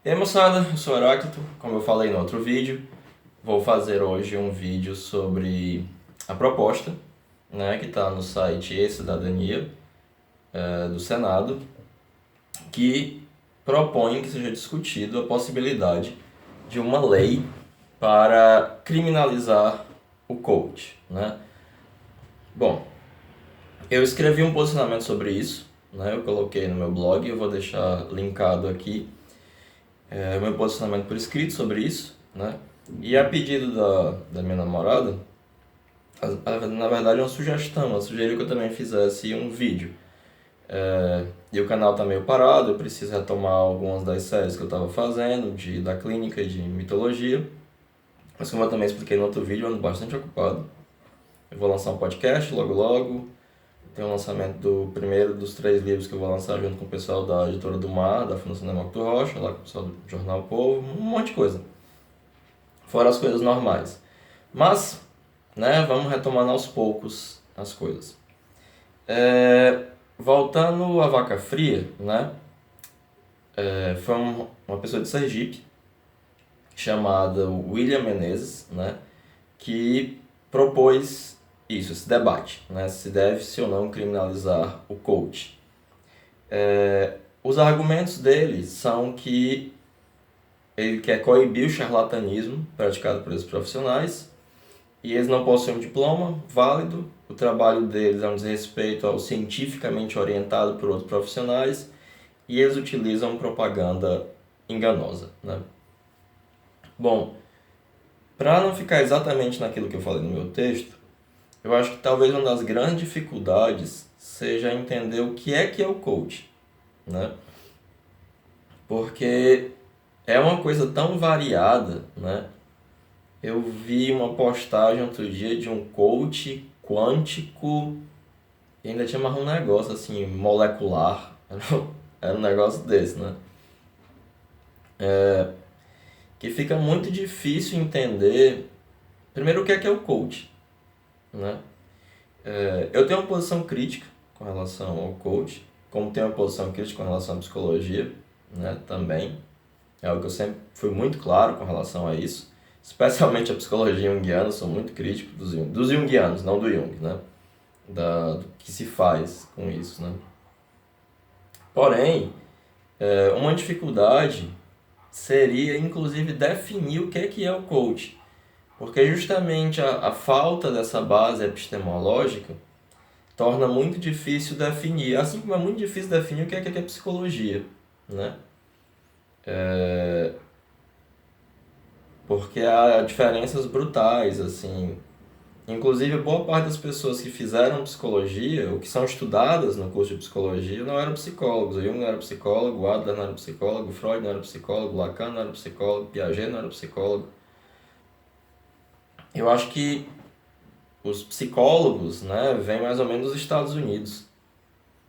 E aí moçada, eu sou o Heráclito, como eu falei no outro vídeo, vou fazer hoje um vídeo sobre a proposta, né, que está no site E-Cidadania, do Senado, que propõe que seja discutido a possibilidade de uma lei para criminalizar o coach, né? Bom, eu escrevi um posicionamento sobre isso, né, eu coloquei no meu blog, eu vou deixar linkado aqui o meu posicionamento por escrito sobre isso, né? E a pedido da minha namorada, na verdade é uma sugestão, ela sugeriu que eu também fizesse um vídeo. E o canal tá meio parado, eu preciso retomar algumas das séries que eu estava fazendo, da clínica e de mitologia. Mas como eu também expliquei no outro vídeo, eu ando bastante ocupado. Eu vou lançar um podcast logo logo, tem o lançamento do primeiro dos 3 livros que eu vou lançar junto com o pessoal da Editora do Mar, da Fundação Demócrito Rocha, lá com o pessoal do Jornal o Povo, um monte de coisa. Fora as coisas normais. Mas, né, vamos retomando aos poucos as coisas. Voltando à vaca fria, né, foi uma pessoa de Sergipe, chamada William Menezes, né, que propôs isso, esse debate, né, se deve-se ou não criminalizar o coach. Os argumentos dele são que ele quer coibir o charlatanismo praticado por esses profissionais e eles não possuem um diploma válido, o trabalho deles é um desrespeito ao cientificamente orientado por outros profissionais e eles utilizam propaganda enganosa, né? Bom, para não ficar exatamente naquilo que eu falei no meu texto, eu acho que talvez uma das grandes dificuldades seja entender o que é o coach, né? Porque é uma coisa tão variada, né? Eu vi uma postagem outro dia de um coach quântico e ainda tinha mais um negócio assim, molecular. Era um negócio desse, né? Que fica muito difícil entender, primeiro, o que é o coach, né? Eu tenho uma posição crítica com relação ao coach, como tenho uma posição crítica com relação à psicologia, né? Também. É algo que eu sempre fui muito claro com relação a isso. Especialmente a psicologia junguiana, eu sou muito crítico dos junguianos, não do Jung, né? Do que se faz com isso, né? Porém, uma dificuldade seria, inclusive, definir o que é o coach. Porque justamente a falta dessa base epistemológica torna muito difícil definir, assim como é muito difícil definir o que é psicologia, né? Porque há diferenças brutais, assim. Inclusive, boa parte das pessoas que fizeram psicologia, ou que são estudadas no curso de psicologia, não eram psicólogos. O Jung não era psicólogo, o Adler não era psicólogo, Freud não era psicólogo, Lacan não era psicólogo, Piaget não era psicólogo. Eu acho que os psicólogos, né, vêm mais ou menos dos Estados Unidos.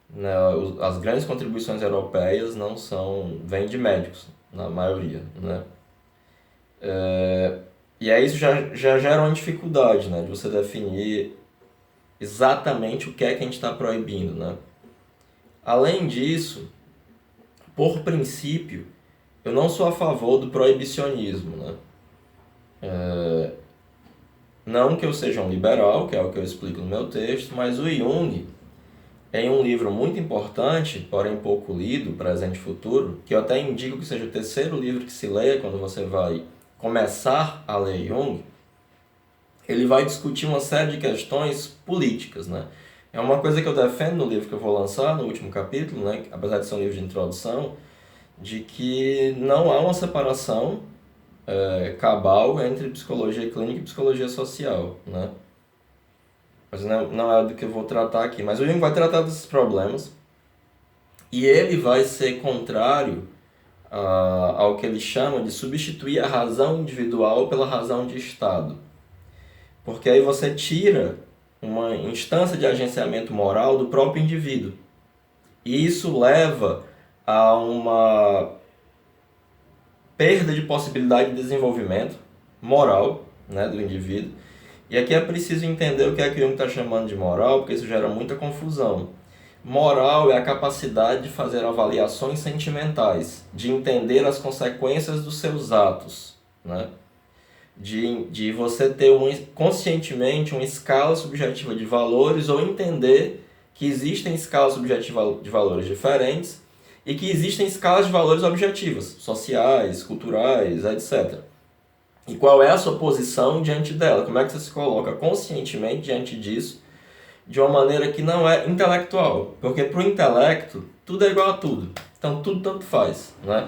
Né? As grandes contribuições europeias não são, vêm de médicos, na maioria, né? E aí isso já gera uma dificuldade, né, de você definir exatamente o que é que a gente está proibindo, né? Além disso, por princípio, eu não sou a favor do proibicionismo, né? Não que eu seja um liberal, que é o que eu explico no meu texto, mas o Jung, em um livro muito importante, porém pouco lido, Presente e Futuro, que eu até indico que seja o terceiro livro que se leia quando você vai começar a ler Jung, ele vai discutir uma série de questões políticas, né? É uma coisa que eu defendo no livro que eu vou lançar, no último capítulo, né? Apesar de ser um livro de introdução, de que não há uma separação cabal entre psicologia clínica e psicologia social, né? Mas não é do que eu vou tratar aqui. Mas o Jung vai tratar desses problemas e ele vai ser contrário ao que ele chama de substituir a razão individual pela razão de Estado. Porque aí você tira uma instância de agenciamento moral do próprio indivíduo. E isso leva a uma perda de possibilidade de desenvolvimento moral, né, do indivíduo. E aqui é preciso entender o que é que o Jung está chamando de moral, porque isso gera muita confusão. Moral é a capacidade de fazer avaliações sentimentais, de entender as consequências dos seus atos, né? De você ter conscientemente uma escala subjetiva de valores ou entender que existem escalas subjetivas de valores diferentes e que existem escalas de valores objetivas, sociais, culturais, etc. E qual é a sua posição diante dela? Como é que você se coloca conscientemente diante disso, de uma maneira que não é intelectual? Porque para o intelecto, tudo é igual a tudo. Então, tudo tanto faz, né?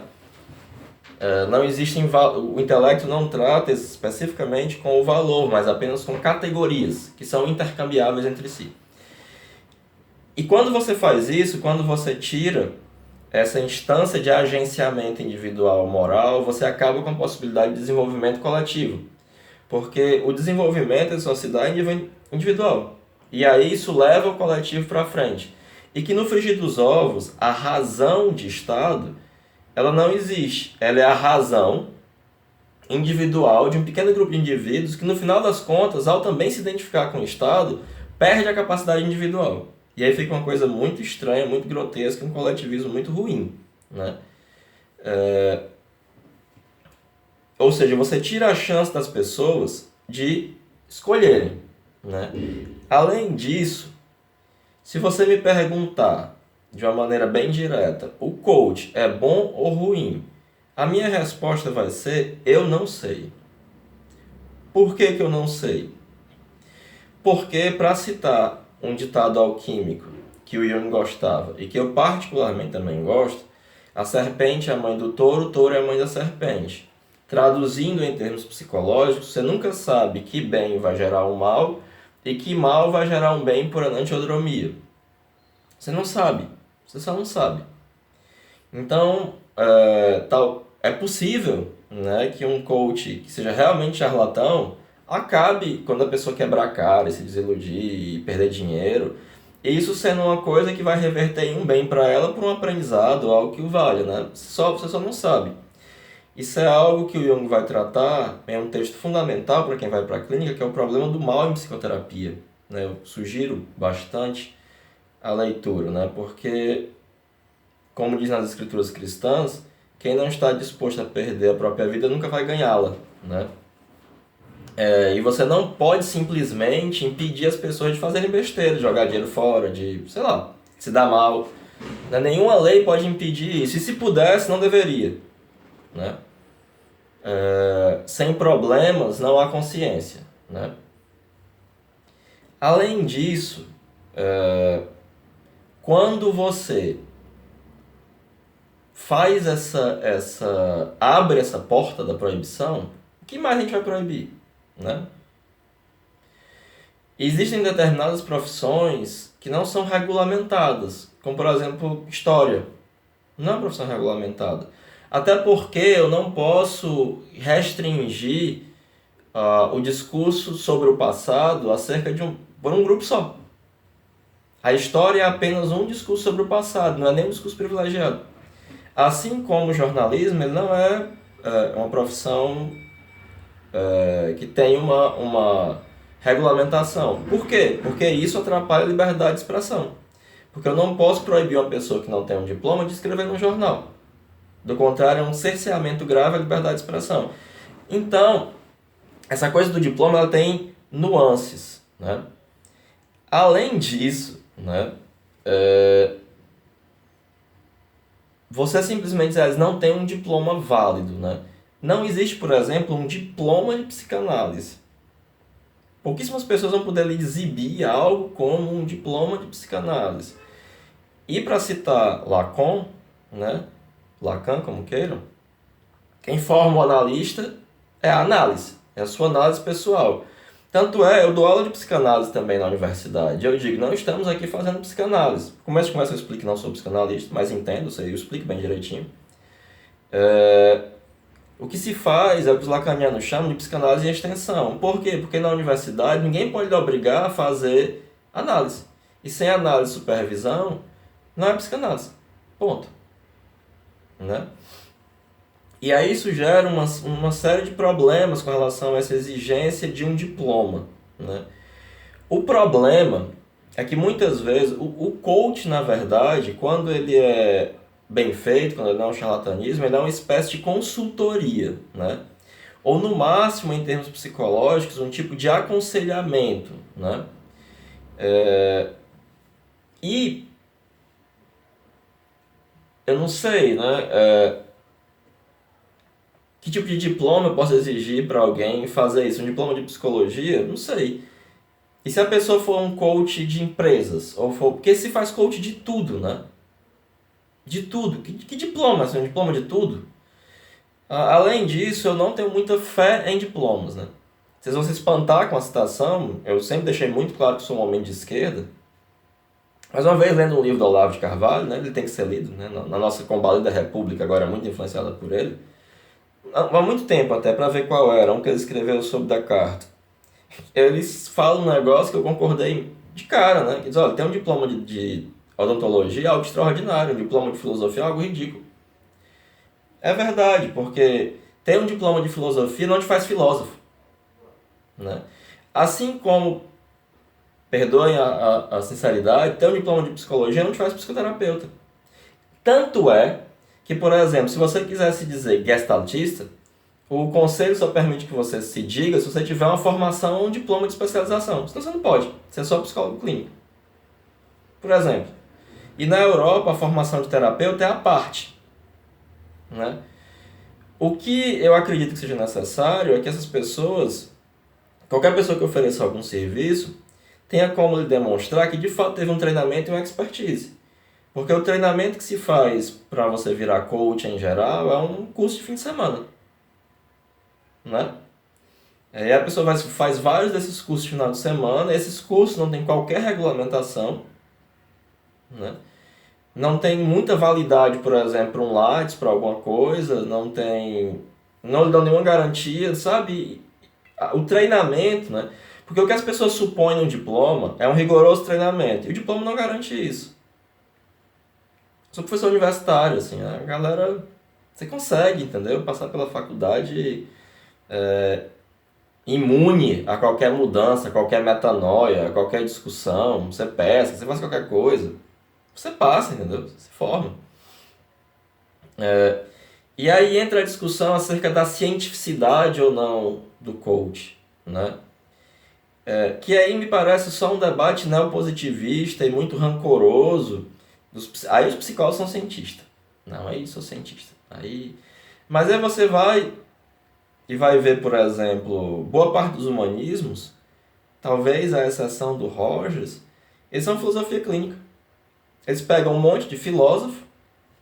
Não existem o intelecto não trata especificamente com o valor, mas apenas com categorias, que são intercambiáveis entre si. E quando você faz isso, quando você tira essa instância de agenciamento individual moral, você acaba com a possibilidade de desenvolvimento coletivo. Porque o desenvolvimento só se dá individual. E aí isso leva o coletivo para frente. E que no frigir dos ovos, a razão de Estado, ela não existe. Ela é a razão individual de um pequeno grupo de indivíduos que, no final das contas, ao também se identificar com o Estado, perde a capacidade individual. E aí fica uma coisa muito estranha, muito grotesca, um coletivismo muito ruim, né? Ou seja, você tira a chance das pessoas de escolherem, né? Além disso, se você me perguntar de uma maneira bem direta, o coach é bom ou ruim? A minha resposta vai ser, eu não sei. Por que eu não sei? Porque, para citar um ditado alquímico que o Jung gostava e que eu particularmente também gosto, a serpente é a mãe do touro, o touro é a mãe da serpente. Traduzindo em termos psicológicos, você nunca sabe que bem vai gerar um mal e que mal vai gerar um bem por anantiodromia. Você não sabe. Você só não sabe. Então, é possível, né, que um coach que seja realmente charlatão acabe quando a pessoa quebrar a cara e se desiludir e perder dinheiro. E isso sendo uma coisa que vai reverter em um bem para ela, por um aprendizado, algo que o valha, né? Você só não sabe. Isso é algo que o Jung vai tratar em um texto fundamental para quem vai para a clínica, que é o problema do mal em psicoterapia, né? Eu sugiro bastante a leitura, né? Porque, como diz nas escrituras cristãs, quem não está disposto a perder a própria vida nunca vai ganhá-la, né? E você não pode simplesmente impedir as pessoas de fazerem besteira, de jogar dinheiro fora, de, sei lá, se dar mal. Né? Nenhuma lei pode impedir isso. E se pudesse, não deveria. Né? Sem problemas, não há consciência. Né? Além disso, quando você faz abre essa porta da proibição, o que mais a gente vai proibir? Né? Existem determinadas profissões que não são regulamentadas, como por exemplo história. Não é uma profissão regulamentada. Até porque eu não posso restringir o discurso sobre o passado acerca por um grupo só. A história é apenas um discurso sobre o passado, não é nem um discurso privilegiado. Assim como o jornalismo, ele não é uma profissão que tem uma regulamentação. Por quê? Porque isso atrapalha a liberdade de expressão. Porque eu não posso proibir uma pessoa que não tem um diploma de escrever num jornal. Do contrário, é um cerceamento grave à liberdade de expressão. Então, essa coisa do diploma ela tem nuances. Né? Além disso, né, você simplesmente não tem um diploma válido. Né? Não existe, por exemplo, um diploma de psicanálise. Pouquíssimas pessoas vão poder exibir algo como um diploma de psicanálise. E para citar Lacan, né? Lacan, como queiram, quem forma o analista é a análise, é a sua análise pessoal. Tanto eu dou aula de psicanálise também na universidade. Eu digo, não estamos aqui fazendo psicanálise. Começo eu explico que não sou psicanalista, mas entendo, eu explico bem direitinho. O que se faz é o que os lacanianos chamam de psicanálise em extensão. Por quê? Porque na universidade ninguém pode lhe obrigar a fazer análise. E sem análise e supervisão, não é psicanálise. Ponto. Né? E aí isso gera uma série de problemas com relação a essa exigência de um diploma. Né? O problema é que muitas vezes o coach, na verdade, quando ele é bem feito, quando ele não é um charlatanismo, ele é uma espécie de consultoria, né? Ou no máximo, em termos psicológicos, um tipo de aconselhamento, né? E eu não sei, né? Que tipo de diploma eu posso exigir para alguém fazer isso? Um diploma de psicologia? Não sei. E se a pessoa for um coach de empresas? Ou for... Porque se faz coach de tudo, né? De tudo. Que diploma? Assim, um diploma de tudo? Além disso, eu não tenho muita fé em diplomas, né? Vocês vão se espantar com a citação. Eu sempre deixei muito claro que sou um homem de esquerda. Mas uma vez lendo um livro do Olavo de Carvalho, né? Ele tem que ser lido, né? Na nossa combalida república, agora muito influenciada por ele. Há muito tempo até, para ver qual era. Um que ele escreveu sobre Descartes. Eles falam um negócio que eu concordei de cara, né? Que diz, olha, tem um diploma de odontologia algo extraordinário, um diploma de filosofia é algo ridículo. É verdade, porque ter um diploma de filosofia não te faz filósofo, né? Assim como, perdoem a sinceridade, ter um diploma de psicologia não te faz psicoterapeuta. Tanto é que, por exemplo, se você quisesse dizer gestaltista, o conselho só permite que você se diga se você tiver uma formação ou um diploma de especialização. Senão você não pode. Você é só psicólogo clínico. Por exemplo. E na Europa, a formação de terapeuta é à parte, né? O que eu acredito que seja necessário é que essas pessoas, qualquer pessoa que ofereça algum serviço, tenha como lhe demonstrar que de fato teve um treinamento e uma expertise. Porque o treinamento que se faz para você virar coach em geral é um curso de fim de semana, né? Aí a pessoa faz vários desses cursos de final de semana, esses cursos não têm qualquer regulamentação, né? Não tem muita validade, por exemplo, para um Lattes, para alguma coisa, não lhe dão nenhuma garantia, sabe? O treinamento, né? Porque o que as pessoas supõem no diploma é um rigoroso treinamento, e o diploma não garante isso. Sou professor universitário, assim, a galera, você consegue, entendeu? Passar pela faculdade imune a qualquer mudança, a qualquer metanoia, a qualquer discussão, você pesca, você faz qualquer coisa, você passa, entendeu? Você se forma. E aí entra a discussão acerca da cientificidade ou não do coach, né? Que aí me parece só um debate neopositivista e muito rancoroso. Aí os psicólogos são cientistas. Não, aí sou cientista. Mas aí você vai e vai ver, por exemplo, boa parte dos humanismos, talvez à exceção do Rogers, eles são filosofia clínica. Eles pegam um monte de filósofo,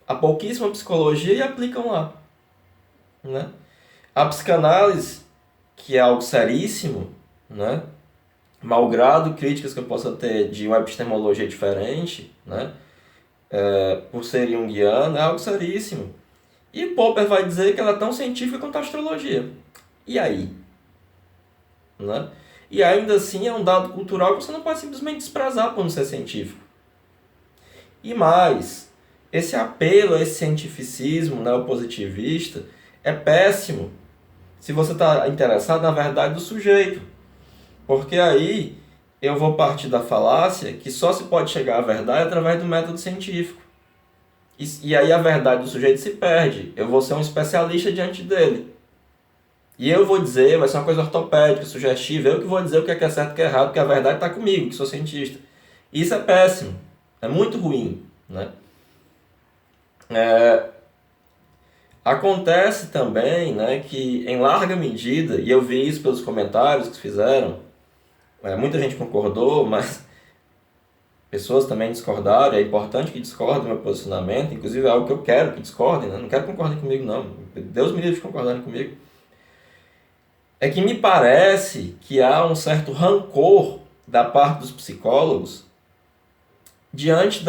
a pouquíssima psicologia e aplicam lá, né? A psicanálise, que é algo seríssimo, né? Malgrado críticas que eu possa ter de uma epistemologia diferente, né? Por ser junguiano, é algo seríssimo. E Popper vai dizer que ela é tão científica quanto a astrologia. E aí? Né? E ainda assim é um dado cultural que você não pode simplesmente desprezar por não ser científico. E mais, esse apelo a esse cientificismo neopositivista é péssimo se você está interessado na verdade do sujeito. Porque aí eu vou partir da falácia que só se pode chegar à verdade através do método científico. E aí a verdade do sujeito se perde. Eu vou ser um especialista diante dele. E eu vou dizer, vai ser uma coisa ortopédica, sugestiva, eu que vou dizer o que é certo e o que é errado, porque a verdade está comigo, que sou cientista. Isso é péssimo, é muito ruim, né? Acontece também, né, que em larga medida, e eu vi isso pelos comentários que fizeram, muita gente concordou, mas pessoas também discordaram, é importante que discordem do meu posicionamento, inclusive é algo que eu quero que discordem, né? Não quero que concordem comigo não, Deus me livre de concordarem comigo. É que me parece que há um certo rancor da parte dos psicólogos diante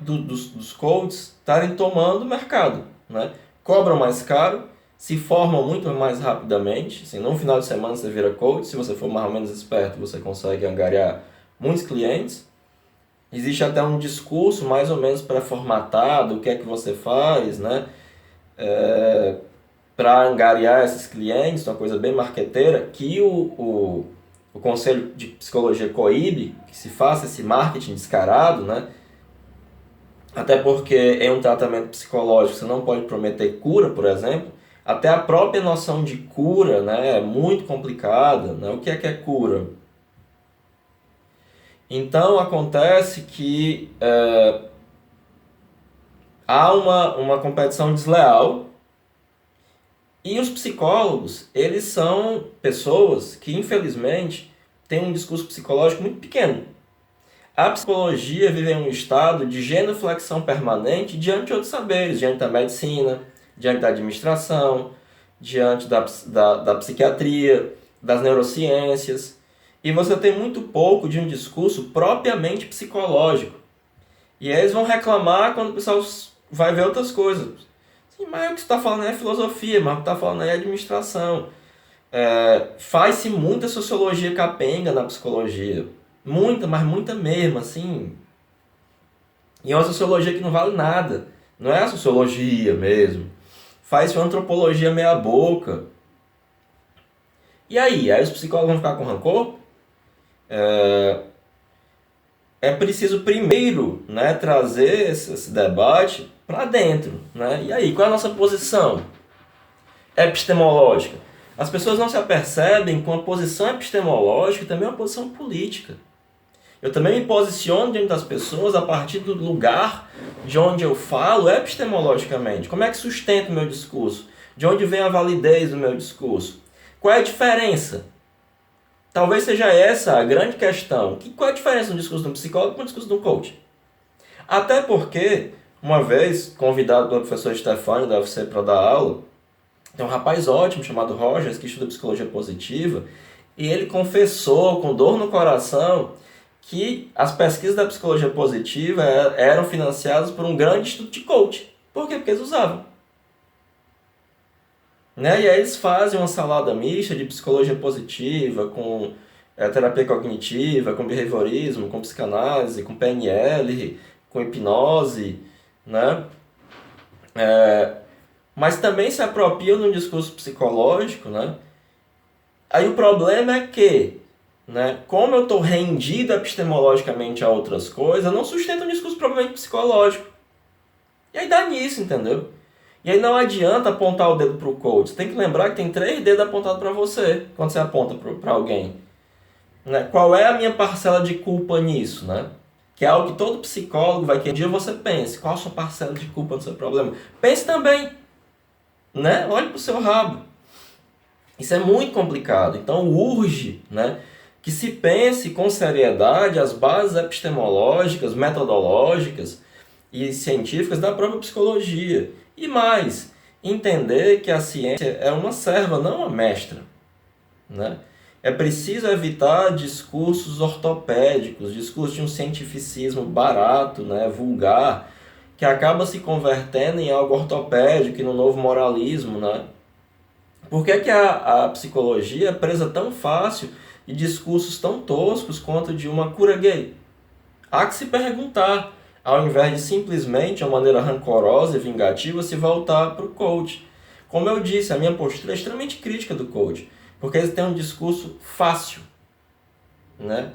dos coaches estarem tomando o mercado, né? Cobram mais caro, se formam muito mais rapidamente, assim, num final de semana você vira coach, se você for mais ou menos esperto você consegue angariar muitos clientes. Existe até um discurso mais ou menos pré-formatado, o que é que você faz, né? Para angariar esses clientes, uma coisa bem marqueteira, que o o Conselho de Psicologia coíbe que se faça esse marketing descarado, né? Até porque em um tratamento psicológico você não pode prometer cura, por exemplo. Até a própria noção de cura, né, é muito complicada, né? O que é cura? Então acontece que há uma competição desleal e os psicólogos, eles são pessoas que infelizmente têm um discurso psicológico muito pequeno. A psicologia vive em um estado de genuflexão permanente diante de outros saberes, diante da medicina, diante da administração, diante da psiquiatria, das neurociências. E você tem muito pouco de um discurso propriamente psicológico. E eles vão reclamar quando o pessoal vai ver outras coisas. Sim, mas o que você está falando aí é filosofia, mas o que está falando aí é administração. Faz-se muita sociologia capenga na psicologia. Muita, mas muita mesmo, assim. E é uma sociologia que não vale nada. Não é a sociologia mesmo. Faz-se uma antropologia meia boca. E aí? Aí os psicólogos vão ficar com rancor? É preciso primeiro, né, trazer esse debate para dentro, né? E aí, qual é a nossa posição epistemológica? As pessoas não se apercebem que uma posição epistemológica também é uma posição política. Eu também me posiciono diante das pessoas a partir do lugar de onde eu falo epistemologicamente. Como é que sustento o meu discurso? De onde vem a validez do meu discurso? Qual é a diferença? Talvez seja essa a grande questão. Qual é a diferença no discurso de um psicólogo e no discurso de um coach? Até porque, uma vez, convidado pelo professor Stefano da UFC para dar aula, tem um rapaz ótimo chamado Rogers, que estuda psicologia positiva, e ele confessou com dor no coração que as pesquisas da psicologia positiva eram financiadas por um grande instituto de coach. Por quê? Porque eles usavam. Né? E aí eles fazem uma salada mista de psicologia positiva, com terapia cognitiva, com behaviorismo, com psicanálise, com PNL, com hipnose, né? Mas também se apropriam de um discurso psicológico, né? Aí o problema é que, né, como eu estou rendido epistemologicamente a outras coisas, eu não sustento um discurso propriamente psicológico. E aí dá nisso, entendeu? E aí não adianta apontar o dedo para o coach. Você tem que lembrar que tem 3 dedos apontados para você quando você aponta para alguém. Né? Qual é a minha parcela de culpa nisso? Né? Que é algo que todo psicólogo vai querer. Um dia você pense, qual a sua parcela de culpa no seu problema? Pense também. Né? Olhe para o seu rabo. Isso é muito complicado. Então urge, né, que se pense com seriedade as bases epistemológicas, metodológicas e científicas da própria psicologia. E mais, entender que a ciência é uma serva, não uma mestra. Né? É preciso evitar discursos ortopédicos, discursos de um cientificismo barato, né, vulgar, que acaba se convertendo em algo ortopédico e no novo moralismo. Né? Por que a psicologia é presa tão fácil de discursos tão toscos quanto de uma cura gay? Há que se perguntar, ao invés de simplesmente, de uma maneira rancorosa e vingativa, se voltar para o coach. Como eu disse, a minha postura é extremamente crítica do coach, porque eles têm um discurso fácil, né?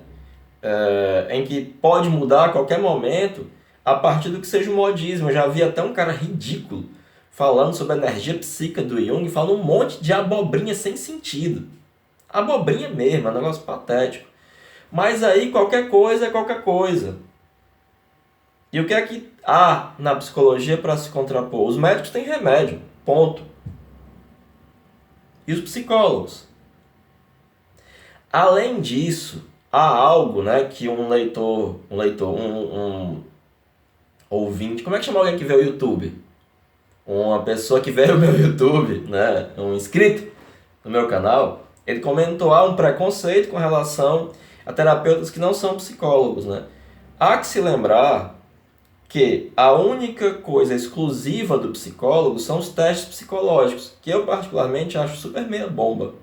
Em que pode mudar a qualquer momento a partir do que seja o modismo. Eu já vi até um cara ridículo falando sobre a energia psíquica do Jung, falando um monte de abobrinha sem sentido. Abobrinha mesmo, é um negócio patético. Mas aí qualquer coisa é qualquer coisa. E o que é que há na psicologia para se contrapor? Os médicos têm remédio, ponto. E os psicólogos? Além disso, há algo, né, que um ouvinte, como é que chama alguém que vê o YouTube? Uma pessoa que vê o meu YouTube, né, um inscrito no meu canal, ele comentou um preconceito com relação a terapeutas que não são psicólogos, né? Há que se lembrar que a única coisa exclusiva do psicólogo são os testes psicológicos, que eu particularmente acho super meia bomba.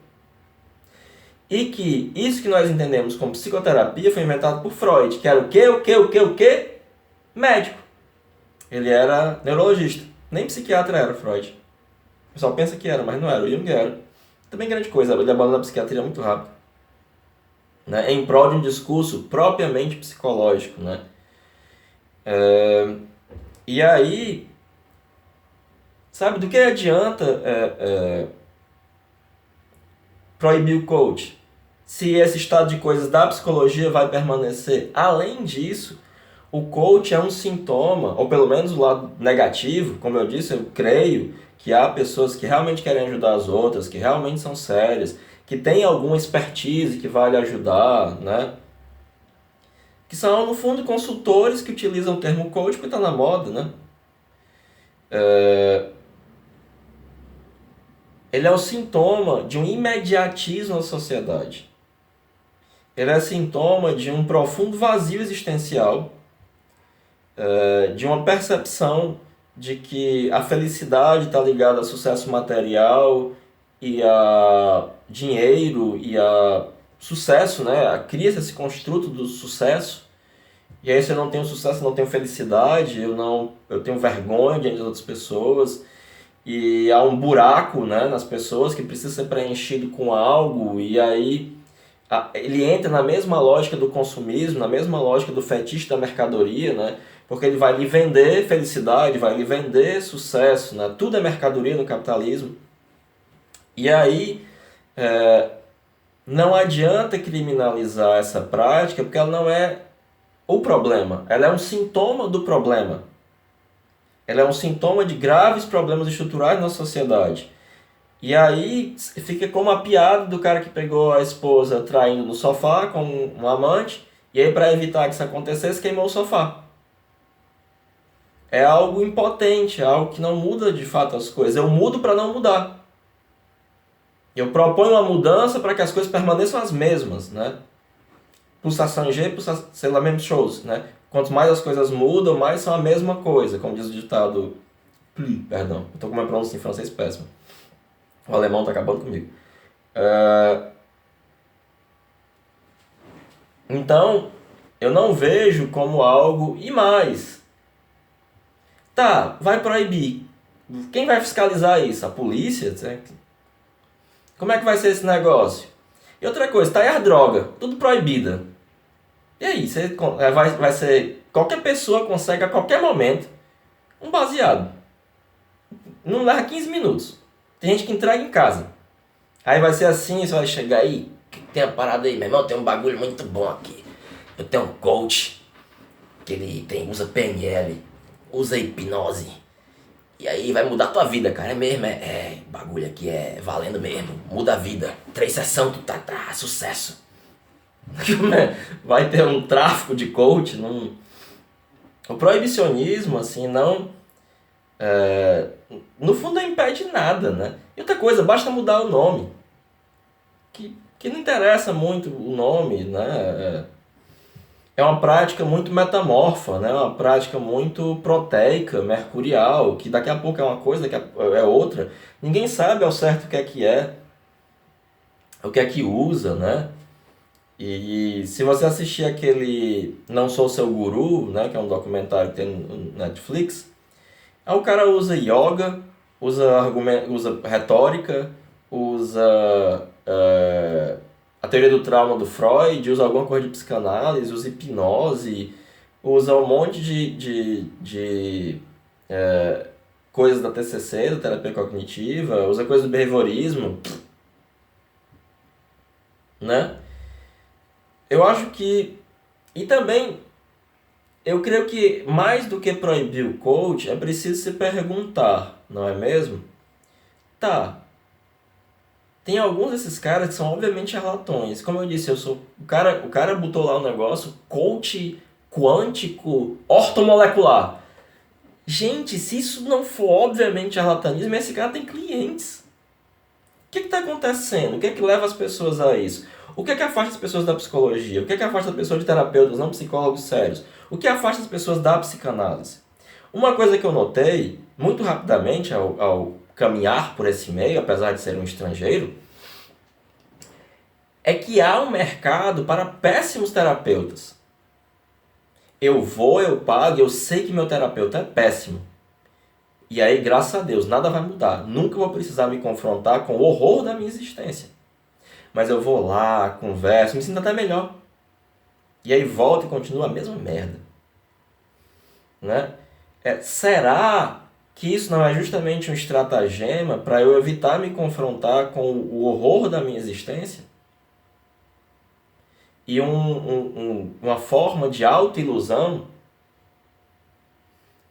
E que isso que nós entendemos como psicoterapia foi inventado por Freud, que era o quê? Médico. Ele era neurologista. Nem psiquiatra era Freud. O pessoal pensa que era, mas não era. O Jung era. Também grande coisa, ele abandona a psiquiatria muito rápido. né, em prol de um discurso propriamente psicológico, né? E aí, sabe, do que adianta proibir o coach se esse estado de coisas da psicologia vai permanecer? Além disso, o coach é um sintoma, ou pelo menos o lado negativo, como eu disse, eu creio que há pessoas que realmente querem ajudar as outras, que realmente são sérias, que têm alguma expertise que vai lhe ajudar, né? Que são, no fundo, consultores que utilizam o termo coach porque está na moda, né? Ele é o sintoma de um imediatismo na sociedade. Ele é sintoma de um profundo vazio existencial, de uma percepção de que a felicidade está ligada a sucesso material e a dinheiro e a sucesso, né? Cria-se esse construto do sucesso. E aí se eu não tenho sucesso, não tenho felicidade, eu tenho vergonha diante das outras pessoas. E há um buraco, né, nas pessoas que precisa ser preenchido com algo, e aí ele entra na mesma lógica do consumismo, na mesma lógica do fetiche da mercadoria, né, porque ele vai lhe vender felicidade, vai lhe vender sucesso, né, tudo é mercadoria no capitalismo. E aí não adianta criminalizar essa prática, porque ela não é o problema, ela é um sintoma do problema. Ela é um sintoma de graves problemas estruturais na sociedade. E aí fica como a piada do cara que pegou a esposa traindo no sofá com um amante, e aí para evitar que isso acontecesse, queimou o sofá. É algo impotente, é algo que não muda de fato as coisas. Eu mudo para não mudar. Eu proponho uma mudança para que as coisas permaneçam as mesmas, né? Pulsação G, sei lá, mesmo shows, né? Quanto mais as coisas mudam, mais são a mesma coisa, como diz o ditado. Perdão, eu tô com uma pronúncia em francês péssima. O alemão tá acabando comigo. Então, eu não vejo como algo. E mais, tá, vai proibir. Quem vai fiscalizar isso? A polícia? Como é que vai ser esse negócio? E outra coisa, tá aí a droga, tudo proibida. E aí, vai ser. Qualquer pessoa consegue a qualquer momento um baseado. Não leva 15 minutos. Tem gente que entrega em casa. Aí vai ser assim, você vai chegar aí. O que tem a parada aí, meu irmão? Tem um bagulho muito bom aqui. Eu tenho um coach que ele usa PNL, usa hipnose. E aí vai mudar a tua vida, cara. É mesmo, bagulho aqui é valendo mesmo. Muda a vida. 3 sessões, tu tá, sucesso. Vai ter um tráfico de coach. Não... O proibicionismo, assim, não... no fundo não impede nada, né? E outra coisa, basta mudar o nome. Que não interessa muito o nome, né? É uma prática muito metamorfa, né? Uma prática muito proteica, mercurial, que daqui a pouco é uma coisa, daqui é outra. Ninguém sabe ao certo o que é que usa, né? E se você assistir aquele Não Sou Seu Guru, né? Que é um documentário que tem no Netflix, aí o cara usa yoga, usa retórica, usa a teoria do trauma do Freud, usa alguma coisa de psicanálise, usa hipnose, usa um monte de coisas da TCC, da terapia cognitiva, usa coisas do behaviorismo, né? Eu acho que... E também, eu creio que mais do que proibir o coach, é preciso se perguntar, não é mesmo? Tá, tem alguns desses caras que são obviamente charlatões. Como eu disse, o cara botou lá um negócio, coach quântico ortomolecular. Gente, se isso não for obviamente charlatanismo, esse cara tem clientes. O que está acontecendo? O que é que leva as pessoas a isso? O que é que afasta as pessoas da psicologia? O que é que afasta as pessoas de terapeutas, não psicólogos sérios? O que afasta as pessoas da psicanálise? Uma coisa que eu notei, muito rapidamente, ao caminhar por esse meio, apesar de ser um estrangeiro, é que há um mercado para péssimos terapeutas. Eu pago, eu sei que meu terapeuta é péssimo. E aí, graças a Deus, nada vai mudar. Nunca vou precisar me confrontar com o horror da minha existência. mas eu vou lá, converso, me sinto até melhor. E aí volta e continua a mesma merda. Né? Será que isso não é justamente um estratagema para eu evitar me confrontar com o horror da minha existência? E uma forma de autoilusão?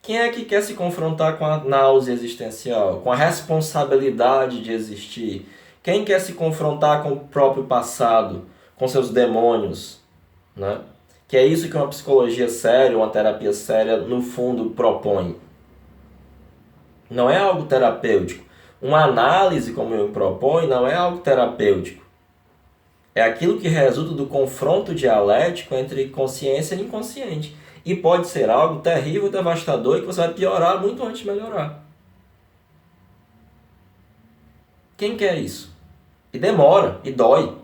Quem é que quer se confrontar com a náusea existencial, com a responsabilidade de existir? Quem quer se confrontar com o próprio passado, com seus demônios? Né? Que é isso que uma psicologia séria, uma terapia séria, no fundo, propõe. Não é algo terapêutico. Uma análise, como eu proponho, não é algo terapêutico. É aquilo que resulta do confronto dialético entre consciência e inconsciente. E pode ser algo terrível, devastador, e que você vai piorar muito antes de melhorar. Quem quer isso? E demora, e dói,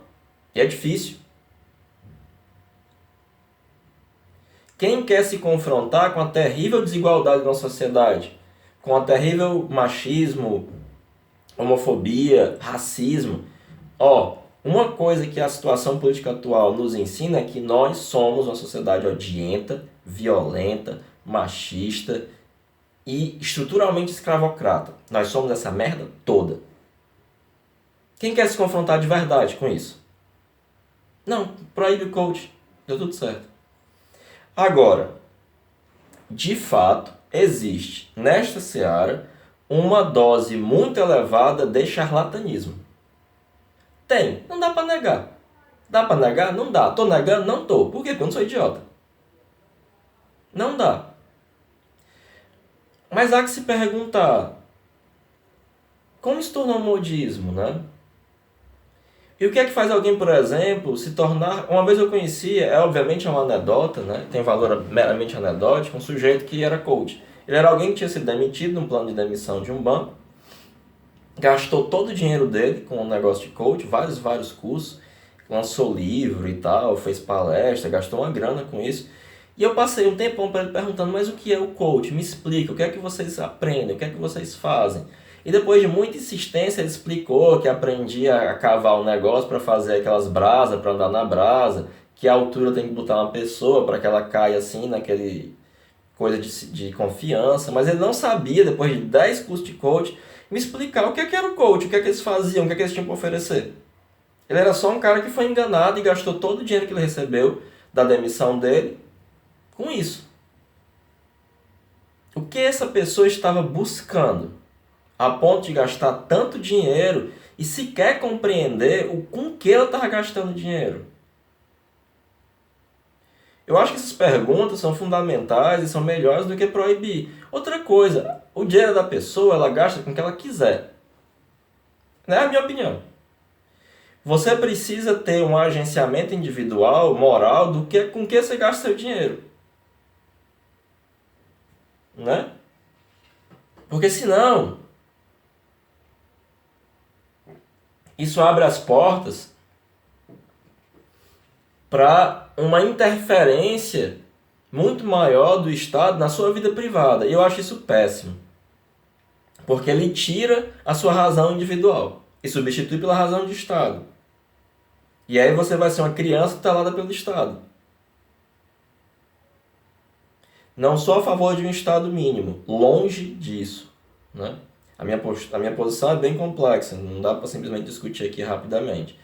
e é difícil. Quem quer se confrontar com a terrível desigualdade na sociedade? Com o terrível machismo, homofobia, racismo? Uma coisa que a situação política atual nos ensina é que nós somos uma sociedade odienta, violenta, machista e estruturalmente escravocrata. Nós somos essa merda toda. Quem quer se confrontar de verdade com isso? Não, proíbe o coach. Deu tudo certo. Agora, de fato, existe nesta seara uma dose muito elevada de charlatanismo. Tem, não dá pra negar. Dá pra negar? Não dá. Tô negando? Não tô. Por quê? Porque eu não sou idiota. Não dá. Mas há que se perguntar, como se tornou um modismo, né? E o que é que faz alguém, por exemplo, se tornar... Uma vez eu conheci, obviamente uma anedota, né? Tem valor meramente anedótico, um sujeito que era coach. Ele era alguém que tinha sido demitido num plano de demissão de um banco, gastou todo o dinheiro dele com um negócio de coach, vários cursos, lançou livro e tal, fez palestra, gastou uma grana com isso. E eu passei um tempão para ele perguntando, mas o que é o coach? Me explica, o que é que vocês aprendem, o que é que vocês fazem? E depois de muita insistência ele explicou que aprendia a cavar um negócio para fazer aquelas brasas, para andar na brasa, que a altura tem que botar uma pessoa para que ela caia assim naquele coisa de confiança, mas ele não sabia, depois de 10 cursos de coach, me explicar o que é que era o coach, o que é que eles faziam, o que é que eles tinham para oferecer. Ele era só um cara que foi enganado e gastou todo o dinheiro que ele recebeu da demissão dele com isso. O que essa pessoa estava buscando a ponto de gastar tanto dinheiro e sequer compreender o com que ela estava gastando dinheiro? Eu acho que essas perguntas são fundamentais e são melhores do que proibir. Outra coisa, o dinheiro da pessoa ela gasta com o que ela quiser. Não é a minha opinião. Você precisa ter um agenciamento individual, moral, do que com que você gasta seu dinheiro. Né? Porque senão, isso abre as portas para uma interferência muito maior do Estado na sua vida privada. E eu acho isso péssimo. Porque ele tira a sua razão individual e substitui pela razão de Estado. E aí você vai ser uma criança tutelada pelo Estado. Não sou a favor de um Estado mínimo. Longe disso. Né? A minha posição é bem complexa. Não dá para simplesmente discutir aqui rapidamente.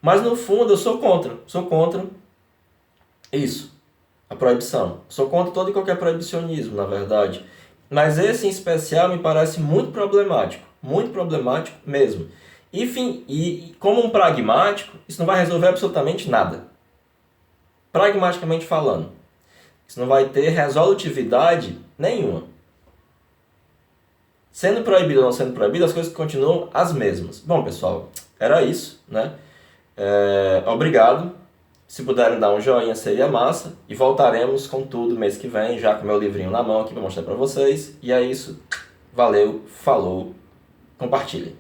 Mas no fundo eu sou contra. Sou contra isso. A proibição. Sou contra todo e qualquer proibicionismo, na verdade. Mas esse em especial me parece muito problemático. Muito problemático mesmo. Enfim, e como um pragmático, isso não vai resolver absolutamente nada. Pragmaticamente falando. Isso não vai ter resolutividade nenhuma. Sendo proibido ou não sendo proibido, as coisas continuam as mesmas. Bom, pessoal, era isso, né? Obrigado. Se puderem dar um joinha, seria massa. E voltaremos com tudo mês que vem, já com meu livrinho na mão aqui para mostrar para vocês. E é isso. Valeu, falou, compartilhem.